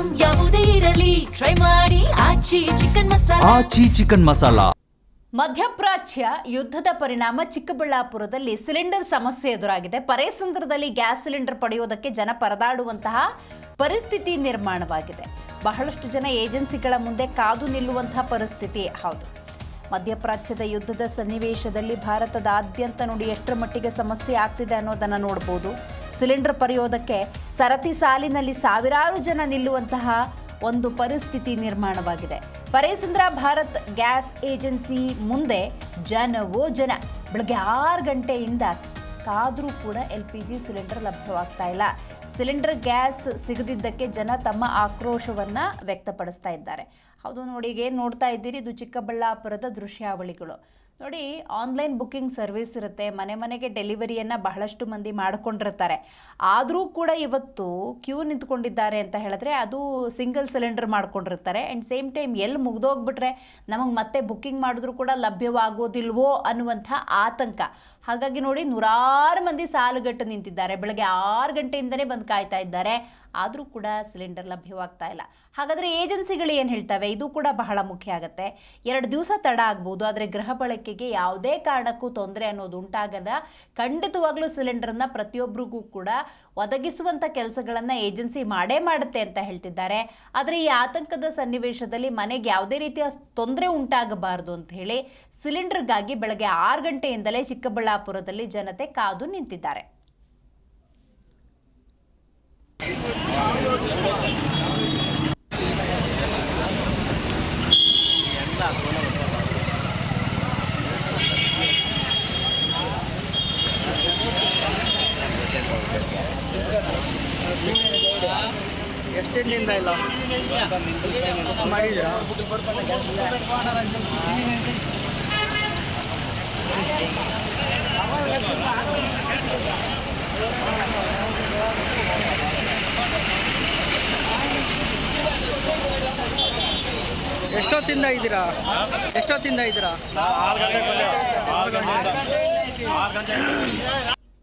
Item ಯಾವುದೇ ಇರಲಿ try ಮಾಡಿ ಆಚಿ ಚಿಕನ್ ಮಸಾಲಾ. ಮಧ್ಯಪ್ರಾಚ್ಯ ಯುದ್ಧದ ಪರಿಣಾಮ ಚಿಕ್ಕಬಳ್ಳಾಪುರದಲ್ಲಿ ಸಿಲಿಂಡರ್ ಸಮಸ್ಯೆ ಎದುರಾಗಿದೆ. ಪರೇಸಂದ್ರದಲ್ಲಿ ಗ್ಯಾಸ್ ಸಿಲಿಂಡರ್ ಪಡೆಯುವುದಕ್ಕೆ ಜನ ಪರದಾಡುವಂತಹ ಪರಿಸ್ಥಿತಿ ನಿರ್ಮಾಣವಾಗಿದೆ. ಬಹಳಷ್ಟು ಜನ ಏಜೆನ್ಸಿಗಳ ಮುಂದೆ ಕಾದು ನಿಲ್ಲುವಂತಹ ಪರಿಸ್ಥಿತಿ. ಹೌದು, ಮಧ್ಯಪ್ರಾಚ್ಯದ ಯುದ್ಧದ ಸನ್ನಿವೇಶದಲ್ಲಿ ಭಾರತದಾದ್ಯಂತ ನೋಡಿ ಎಷ್ಟರ ಮಟ್ಟಿಗೆ ಸಮಸ್ಯೆ ಆಗ್ತಿದೆ ಅನ್ನೋದನ್ನು ನೋಡ್ಬೋದು. ಸಿಲಿಂಡರ್ ಪಡೆಯೋದಕ್ಕೆ ಸರತಿ ಸಾಲಿನಲ್ಲಿ ಸಾವಿರಾರು ಜನ ನಿಲ್ಲುವಂತಹ ಒಂದು ಪರಿಸ್ಥಿತಿ ನಿರ್ಮಾಣವಾಗಿದೆ. ಪರೇಸಂದ್ರ ಭಾರತ್ ಗ್ಯಾಸ್ ಏಜೆನ್ಸಿ ಮುಂದೆ ಜನವೋ ಜನ. ಬೆಳಗ್ಗೆ 6 ಗಂಟೆಯಿಂದ ಕಾದರೂ ಕೂಡ LPG ಸಿಲಿಂಡರ್ ಲಭ್ಯವಾಗ್ತಾ ಇಲ್ಲ. ಸಿಲಿಂಡರ್ ಗ್ಯಾಸ್ ಸಿಗದಿದ್ದಕ್ಕೆ ಜನ ತಮ್ಮ ಆಕ್ರೋಶವನ್ನು ವ್ಯಕ್ತಪಡಿಸ್ತಾ ಇದ್ದಾರೆ. ಹೌದು ನೋಡಿ, ಈಗ ಏನು ನೋಡ್ತಾ ಇದ್ದೀರಿ, ಇದು ಚಿಕ್ಕಬಳ್ಳಾಪುರದ ದೃಶ್ಯಾವಳಿಗಳು ನೋಡಿ. ಆನ್ಲೈನ್ ಬುಕ್ಕಿಂಗ್ ಸರ್ವಿಸ್ ಇರುತ್ತೆ, ಮನೆ ಮನೆಗೆ ಡೆಲಿವರಿಯನ್ನು ಬಹಳಷ್ಟು ಮಂದಿ ಮಾಡಿಕೊಂಡಿರ್ತಾರೆ. ಆದರೂ ಕೂಡ ಇವತ್ತು ಕ್ಯೂ ನಿಂತ್ಕೊಂಡಿದ್ದಾರೆ ಅಂತ ಹೇಳಿದ್ರೆ ಅದು ಸಿಂಗಲ್ ಸಿಲಿಂಡರ್ ಮಾಡ್ಕೊಂಡಿರ್ತಾರೆ. ಆ್ಯಂಡ್ ಸೇಮ್ ಟೈಮ್ ಎಲ್ಲಿ ಮುಗ್ದೋಗ್ಬಿಟ್ರೆ ನಮಗೆ ಮತ್ತೆ ಬುಕ್ಕಿಂಗ್ ಮಾಡಿದ್ರೂ ಕೂಡ ಲಭ್ಯವಾಗೋದಿಲ್ವೋ ಅನ್ನುವಂಥ ಆತಂಕ. ಹಾಗಾಗಿ ನೋಡಿ, ನೂರಾರು ಮಂದಿ ಸಾಲುಗಟ್ಟು ನಿಂತಿದ್ದಾರೆ. ಬೆಳಗ್ಗೆ 6 ಗಂಟೆಯಿಂದನೇ ಬಂದು ಕಾಯ್ತಾ ಇದ್ದಾರೆ, ಆದರೂ ಕೂಡ ಸಿಲಿಂಡರ್ ಲಭ್ಯವಾಗ್ತಾ ಇಲ್ಲ. ಹಾಗಾದರೆ ಏಜೆನ್ಸಿಗಳು ಏನು ಹೇಳ್ತವೆ, ಇದು ಕೂಡ ಬಹಳ ಮುಖ್ಯ ಆಗುತ್ತೆ. 2 ದಿವಸ ತಡ ಆಗ್ಬೋದು, ಆದರೆ ಗೃಹ ಬಳಕೆಗೆ ಯಾವುದೇ ಕಾರಣಕ್ಕೂ ತೊಂದರೆ ಅನ್ನೋದು ಉಂಟಾಗದ ಖಂಡಿತವಾಗ್ಲೂ ಸಿಲಿಂಡರ್ನ ಪ್ರತಿಯೊಬ್ಬರಿಗೂ ಕೂಡ ಒದಗಿಸುವಂಥ ಕೆಲಸಗಳನ್ನು ಏಜೆನ್ಸಿ ಮಾಡೇ ಮಾಡುತ್ತೆ ಅಂತ ಹೇಳ್ತಿದ್ದಾರೆ. ಆದರೆ ಈ ಆತಂಕದ ಸನ್ನಿವೇಶದಲ್ಲಿ ಮನೆಗೆ ಯಾವುದೇ ರೀತಿಯ ತೊಂದರೆ ಉಂಟಾಗಬಾರದು ಅಂತ ಹೇಳಿ ಸಿಲಿಂಡರ್ಗಾಗಿ ಬೆಳಗ್ಗೆ 6 ಗಂಟೆಯಿಂದಲೇ ಚಿಕ್ಕಬಳ್ಳಾಪುರದಲ್ಲಿ ಜನತೆ ಕಾದು ನಿಂತಿದ್ದಾರೆ. ಎಷ್ಟಿಂದ ಇಲ್ಲ ಮಾಡಿದ್ದೀರಾ? ಎಷ್ಟೊತ್ತಿಂದ ಇದ್ದೀರಾ? 6 ಗಂಟೆಗೆ ಬಂದೆ. 6 ಗಂಟೆಯಿಂದ